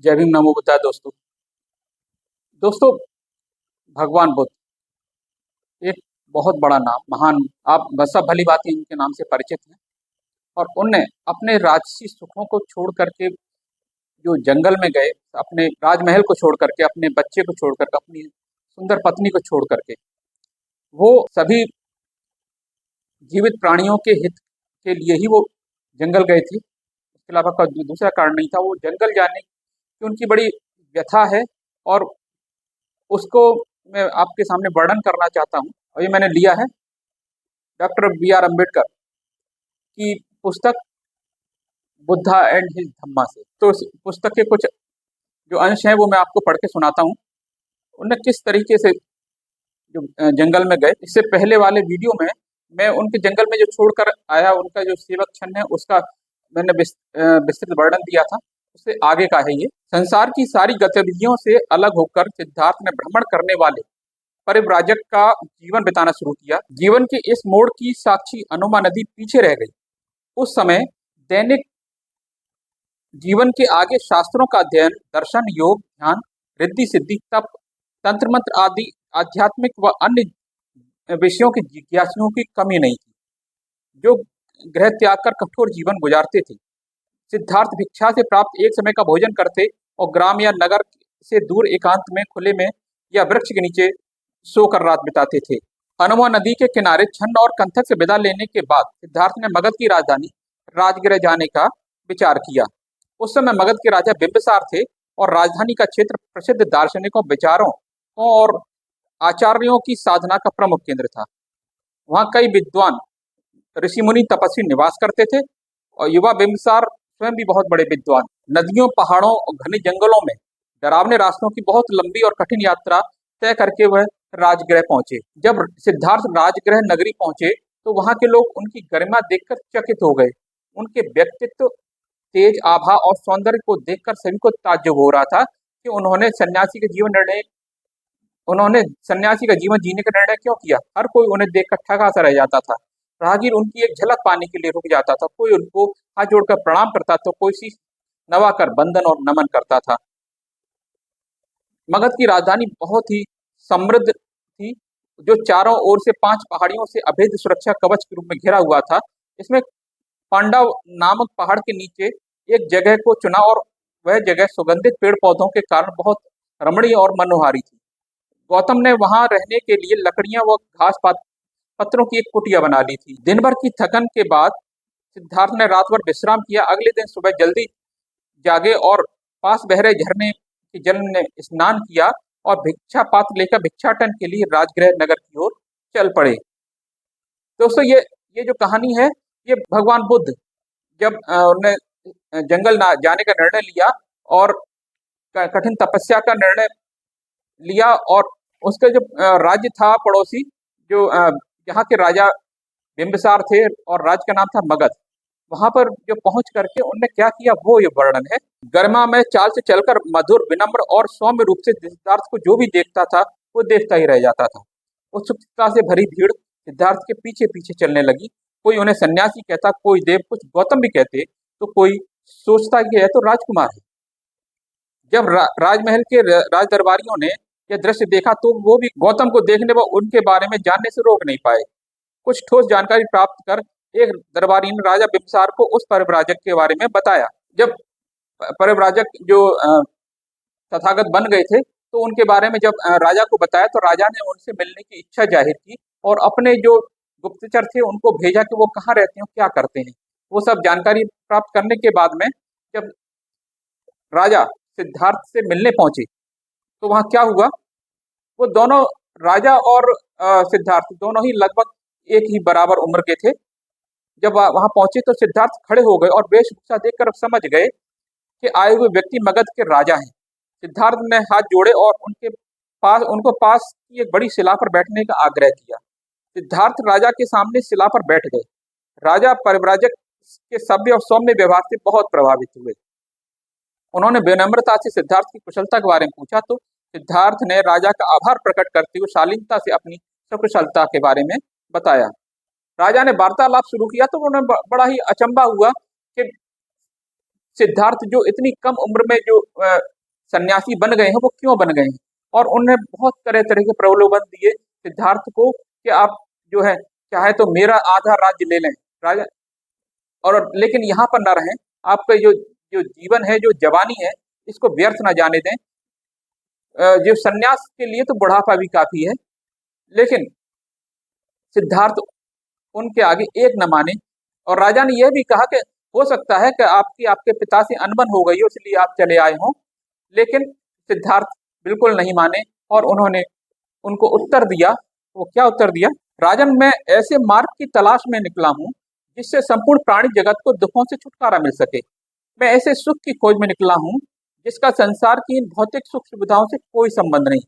जय भीम नमो बुद्धाय दोस्तों। दोस्तों, भगवान बुद्ध एक बहुत बड़ा नाम, महान, आप बस सब भली भांति इनके नाम से परिचित हैं। और उनने अपने राजसी सुखों को छोड़ करके जो जंगल में गए, अपने राजमहल को छोड़ करके, अपने बच्चे को छोड़ करके, अपनी सुंदर पत्नी को छोड़ करके, वो सभी जीवित प्राणियों के हित के लिए ही वो जंगल गए थे। उसके अलावा कोई दूसरा कारण नहीं था। वो जंगल जाने की उनकी बड़ी व्यथा है और उसको मैं आपके सामने वर्णन करना चाहता हूँ। और ये मैंने लिया है डॉक्टर बी आर अम्बेडकर की पुस्तक बुद्धा एंड हिज धम्मा से। तो इस पुस्तक के कुछ जो अंश हैं वो मैं आपको पढ़ के सुनाता हूँ। उन्हें किस तरीके से जो जंगल में गए। इससे पहले वाले वीडियो में मैं उनके जंगल में जो छोड़कर आया, उनका जो सेवक क्षण है उसका मैंने विस्तृत वर्णन दिया था। उससे आगे का है ये। संसार की सारी गतिविधियों से अलग होकर सिद्धार्थ ने भ्रमण करने वाले परिव्राजक का जीवन बिताना शुरू किया। जीवन के इस मोड़ की साक्षी अनुमा नदी पीछे रह गई। उस समय दैनिक जीवन के आगे शास्त्रों का अध्ययन, दर्शन, योग, ध्यान, रिद्धि सिद्धि, तप, तंत्र मंत्र आदि आध्यात्मिक व अन्य विषयों की जिज्ञासुओं की कमी नहीं थी, जो गृह त्याग कर कठोर जीवन गुजारते थे। सिद्धार्थ भिक्षा से प्राप्त एक समय का भोजन करते और ग्राम या नगर से दूर एकांत में, खुले में या वृक्ष के नीचे सोकर रात बिताते थे। अनुमा नदी के किनारे छन्न और कंथक से विदा लेने के बाद सिद्धार्थ ने मगध की राजधानी राजगृह जाने का विचार किया। उस समय मगध के राजा बिंबिसार थे और राजधानी का क्षेत्र प्रसिद्ध दार्शनिकों, विचारों और आचार्यों की साधना का प्रमुख केंद्र था। वहाँ कई विद्वान, ऋषि मुनि, तपस्वी निवास करते थे और युवा बिंबिसार स्वयं भी बहुत बड़े विद्वान। नदियों, पहाड़ों और घने जंगलों में डरावने रास्तों की बहुत लंबी और कठिन यात्रा तय करके वह राजगृह पहुंचे। जब सिद्धार्थ राजगृह नगरी पहुंचे तो वहां के लोग उनकी गरिमा देखकर चकित हो गए। उनके व्यक्तित्व, तेज आभा और सौंदर्य को देखकर सभी को ताज्जुब हो रहा था कि उन्होंने सन्यासी का जीवन जीने का निर्णय क्यों किया। हर कोई उन्हें देखकर ठगा सा रह जाता था। राहगीर उनकी एक झलक पाने के लिए रुक जाता था। कोई उनको हाथ जोड़कर प्रणाम करता तो कोई शीश नवाकर बंदन और नमन करता था। मगध की राजधानी बहुत ही समृद्ध थी, जो चारों ओर से 5 पहाड़ियों से अभेद्य सुरक्षा कवच के रूप में घिरा हुआ था। इसमें पांडव नामक पहाड़ के नीचे एक जगह को चुना और वह जगह सुगंधित पेड़ पौधों के कारण बहुत रमणीय और मनोहारी थी। गौतम ने वहां रहने के लिए लकड़ियां व पत्रों की एक कुटिया बना ली थी। दिन भर की थकन के बाद सिद्धार्थ ने रात भर विश्राम किया। अगले दिन सुबह जल्दी जागे और पास बह रहे झरने के जल में स्नान किया और भिक्षा पात्र लेकर भिक्षाटन के लिए राजगृह नगर की ओर चल पड़े। दोस्तों, ये जो कहानी है, ये भगवान बुद्ध जब उन्होंने जंगल जाने का निर्णय लिया और कठिन तपस्या का निर्णय लिया, और उसका जो राज्य था पड़ोसी, जो यहाँ के राजा बिंबिसार थे और राज्य का नाम था मगध, वहां पर जो पहुंच करके उनने क्या किया वो ये वर्णन है। गरिमा में चाल से चलकर मधुर, विनम्र और सौम्य रूप से सिद्धार्थ को जो भी देखता था वो देखता ही रह जाता था। उत्सुकता से भरी भीड़ सिद्धार्थ के पीछे पीछे चलने लगी। कोई उन्हें सन्यासी कहता, कोई देव, कुछ गौतम भी कहते, तो कोई सोचता कि यह तो राजकुमार है। जब राजमहल के राज दरबारियों ने यह दृश्य देखा तो वो भी गौतम को देखने व उनके बारे में जानने से रोक नहीं पाए। कुछ ठोस जानकारी प्राप्त कर एक दरबारी ने राजा बिंबिसार को उस परिव्राजक के बारे में बताया। जब परिव्राजक जो तथागत बन गए थे तो उनके बारे में जब राजा को बताया तो राजा ने उनसे मिलने की इच्छा जाहिर की और अपने जो गुप्तचर थे उनको भेजा कि वो कहाँ रहते हैं, क्या करते हैं। वो सब जानकारी प्राप्त करने के बाद में जब राजा सिद्धार्थ से मिलने पहुंचे तो वहां क्या हुआ, वो दोनों, राजा और सिद्धार्थ दोनों ही लगभग एक ही बराबर उम्र के थे। जब वहां पहुंचे तो सिद्धार्थ खड़े हो गए और वेशभूषा देखकर समझ गए कि आए हुए व्यक्ति मगध के राजा हैं। सिद्धार्थ ने हाथ जोड़े और उनको पास की एक बड़ी शिला पर बैठने का आग्रह किया। सिद्धार्थ राजा के सामने शिला पर बैठ गए। राजा परिव्राजक के सभ्य और सौम्य व्यवहार से बहुत प्रभावित हुए। उन्होंने विनम्रता से सिद्धार्थ की कुशलता के बारे में पूछा तो सिद्धार्थ ने राजा का आभार प्रकट करते हुए शालीनता से अपनी सकुशलता के बारे में बताया। राजा ने वार्तालाप शुरू किया तो उन्हें बड़ा ही अचंभा हुआ कि सिद्धार्थ जो इतनी कम उम्र में जो सन्यासी बन गए हैं वो क्यों बन गए हैं। और उन्होंने बहुत तरह तरह के प्रलोभन दिए सिद्धार्थ को कि आप जो है चाहे तो मेरा आधा राज्य ले लें राजा, और लेकिन यहाँ पर न रहें, आपका जो जो जीवन है, जो जवानी है, इसको व्यर्थ ना जाने दें। जो सन्यास के लिए तो बुढ़ापा भी काफी है, लेकिन सिद्धार्थ उनके आगे एक न माने। और राजा ने यह भी कहा कि हो सकता है कि आपकी आपके पिता से अनबन हो गई हो इसलिए आप चले आए हों, लेकिन सिद्धार्थ बिल्कुल नहीं माने और उन्होंने उनको उत्तर दिया। वो क्या उत्तर दिया? राजन, मैं ऐसे मार्ग की तलाश में निकला हूँ जिससे संपूर्ण प्राणी जगत को दुखों से छुटकारा मिल सके। मैं ऐसे सुख की खोज में निकला हूँ जिसका संसार की इन भौतिक सुख सुविधाओं से कोई संबंध नहीं।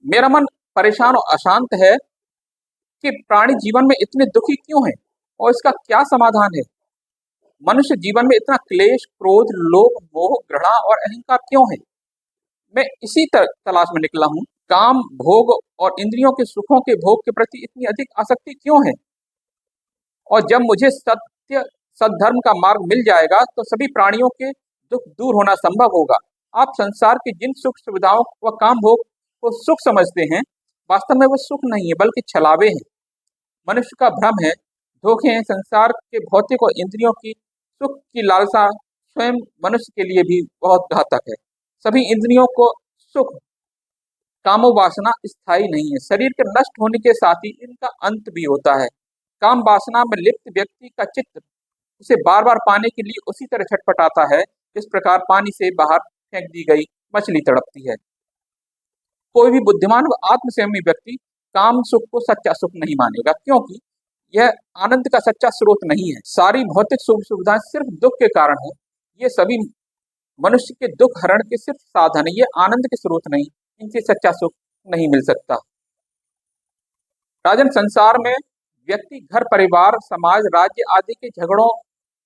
मेरा मन परेशान और अशांत है कि प्राणी जीवन में इतने दुखी क्यों हैं और इसका क्या समाधान है। मनुष्य जीवन में इतना क्लेश, क्रोध, लोभ, मोह, घृणा और अहंकार क्यों है। मैं इसी तलाश में निकला हूँ। काम, भोग और इंद्रियों के सुखों के भोग के प्रति इतनी अधिक आसक्ति क्यों है। और जब मुझे सत्य सद्धर्म का मार्ग मिल जाएगा तो सभी प्राणियों के दुख दूर होना संभव होगा। आप संसार की जिन सुख सुविधाओं व काम भोग को सुख समझते हैं, वास्तव में वो सुख नहीं है बल्कि छलावे हैं, मनुष्य का भ्रम है, धोखे हैं। संसार के भौतिक और इंद्रियों की सुख की लालसा स्वयं मनुष्य के लिए भी बहुत घातक है। सभी इंद्रियों को सुख, कामो वासना स्थायी नहीं है। शरीर के नष्ट होने के साथ ही इनका अंत भी होता है। काम वासना में लिप्त व्यक्ति का चित्त उसे बार बार पाने के लिए उसी तरह छटपटाता है जिस प्रकार पानी से बाहर फेंक दी गई मछली तड़पती है। कोई भी बुद्धिमान व आत्मसंयमी व्यक्ति काम सुख को सच्चा सुख नहीं मानेगा, क्योंकि यह आनंद का सच्चा स्रोत नहीं है। सारी भौतिक सुख सुविधाएं सिर्फ दुख के कारण है। ये सभी मनुष्य के दुख हरण के सिर्फ साधन है, ये आनंद के स्रोत नहीं। इनसे सच्चा सुख नहीं मिल सकता। राजन, संसार में व्यक्ति घर, परिवार, समाज, राज्य आदि के झगड़ों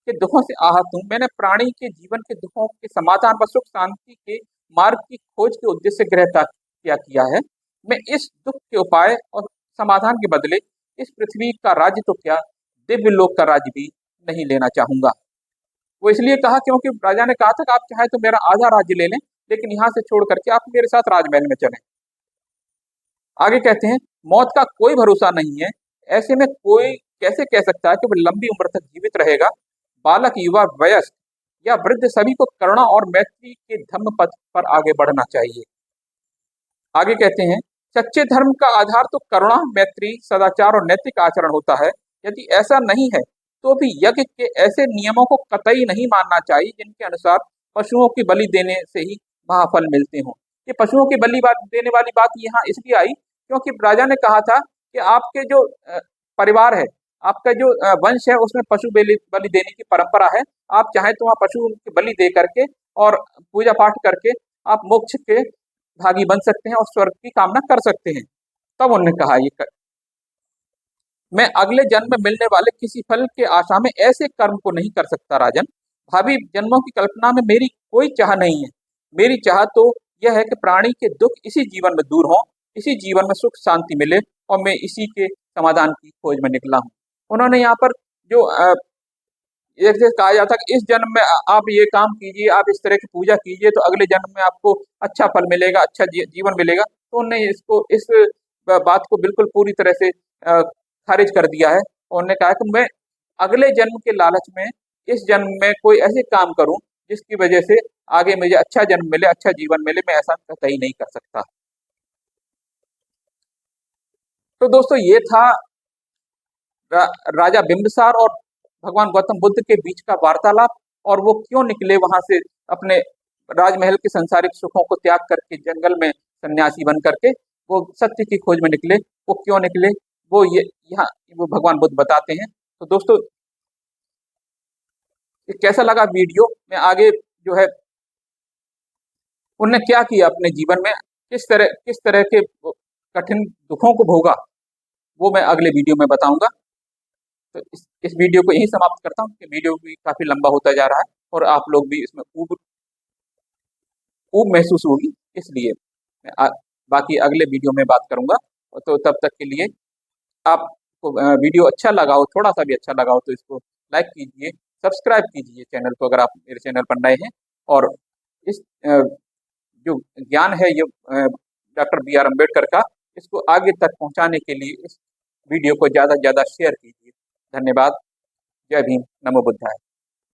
के दुखों से आहत हूँ। मैंने प्राणी के जीवन के दुखों के समाधान व सुख शांति के मार्ग की खोज के उद्देश्य से गृह त्याग किया है। मैं इस दुख के उपाय और समाधान के बदले इस पृथ्वी का राज्य तो क्या, दिव्य लोक का राज्य भी नहीं लेना चाहूंगा। वो इसलिए कहा क्योंकि राजा ने कहा था कि आप चाहे तो मेरा आधा राज्य ले लें, लेकिन यहाँ से छोड़ करके आप मेरे साथ राजमहल में चलें। आगे कहते हैं, मौत का कोई भरोसा नहीं है, ऐसे में कोई कैसे कह सकता है कि वह लंबी उम्र तक जीवित रहेगा। बालक, युवा, वयस्क या वृद्ध सभी को करुणा और मैत्री के धम्म पथ पर आगे बढ़ना चाहिए। आगे कहते हैं, सच्चे धर्म का आधार तो करुणा, मैत्री, सदाचार और नैतिक आचरण होता है। यदि ऐसा नहीं है तो भी यज्ञ के ऐसे नियमों को कतई नहीं मानना चाहिए जिनके अनुसार पशुओं की बलि देने से ही महाफल मिलते हों। ये पशुओं की बलि देने वाली बात यहाँ इसलिए आई क्योंकि राजा ने कहा था कि आपके जो परिवार है, आपका जो वंश है, उसमें पशु बलि देने की परंपरा है। आप चाहें तो वहाँ पशु की बलि दे करके और पूजा पाठ करके आप मोक्ष के भागी बन सकते हैं और स्वर्ग की कामना कर सकते हैं। तब उन्होंने कहा, मैं अगले जन्म में मिलने वाले किसी फल के आशा में ऐसे कर्म को नहीं कर सकता राजन। भावी जन्मों की कल्पना में मेरी कोई चाह नहीं है। मेरी चाह तो यह है कि प्राणी के दुख इसी जीवन में दूर हों, इसी जीवन में सुख शांति मिले, और मैं इसी के समाधान की खोज में निकला हूँ। उन्होंने यहाँ पर जो एक जैसे कहा जाता है कि इस जन्म में आप ये काम कीजिए, आप इस तरह की पूजा कीजिए तो अगले जन्म में आपको अच्छा फल मिलेगा, अच्छा जीवन मिलेगा। तो उन्होंने इस बात को बिल्कुल पूरी तरह से खारिज कर दिया है। और उन्होंने कहा कि मैं अगले जन्म के लालच में इस जन्म में कोई ऐसे काम करूं जिसकी वजह से आगे मुझे अच्छा जन्म मिले, अच्छा जीवन मिले, मैं ऐसा कतई नहीं कर सकता। तो दोस्तों, ये था राजा बिंबिसार और भगवान गौतम बुद्ध के बीच का वार्तालाप, और वो क्यों निकले वहां से अपने राजमहल के संसारिक सुखों को त्याग करके जंगल में सन्यासी बन करके वो सत्य की खोज में निकले। वो क्यों निकले वो ये यहाँ वो भगवान बुद्ध बताते हैं। तो दोस्तों, ये कैसा लगा वीडियो में, आगे जो है उन्होंने क्या किया अपने जीवन में, किस तरह के कठिन दुखों को भोगा, वो मैं अगले वीडियो में बताऊंगा। तो इस वीडियो को यहीं समाप्त करता हूँ कि वीडियो भी काफी लंबा होता जा रहा है और आप लोग भी इसमें ऊब महसूस होगी, इसलिए मैं बाकी अगले वीडियो में बात करूंगा। तो तब तक के लिए आपको वीडियो अच्छा लगा हो, थोड़ा सा भी अच्छा लगा हो, तो इसको लाइक कीजिए, सब्सक्राइब कीजिए चैनल को अगर आप मेरे चैनल पर नए हैं, और इस जो ज्ञान है ये डॉक्टर बी आर अम्बेडकर का, इसको आगे तक पहुंचाने के लिए इस वीडियो को ज़्यादा से ज़्यादा शेयर कीजिए। धन्यवाद। जय भीम, नमो बुद्धाय।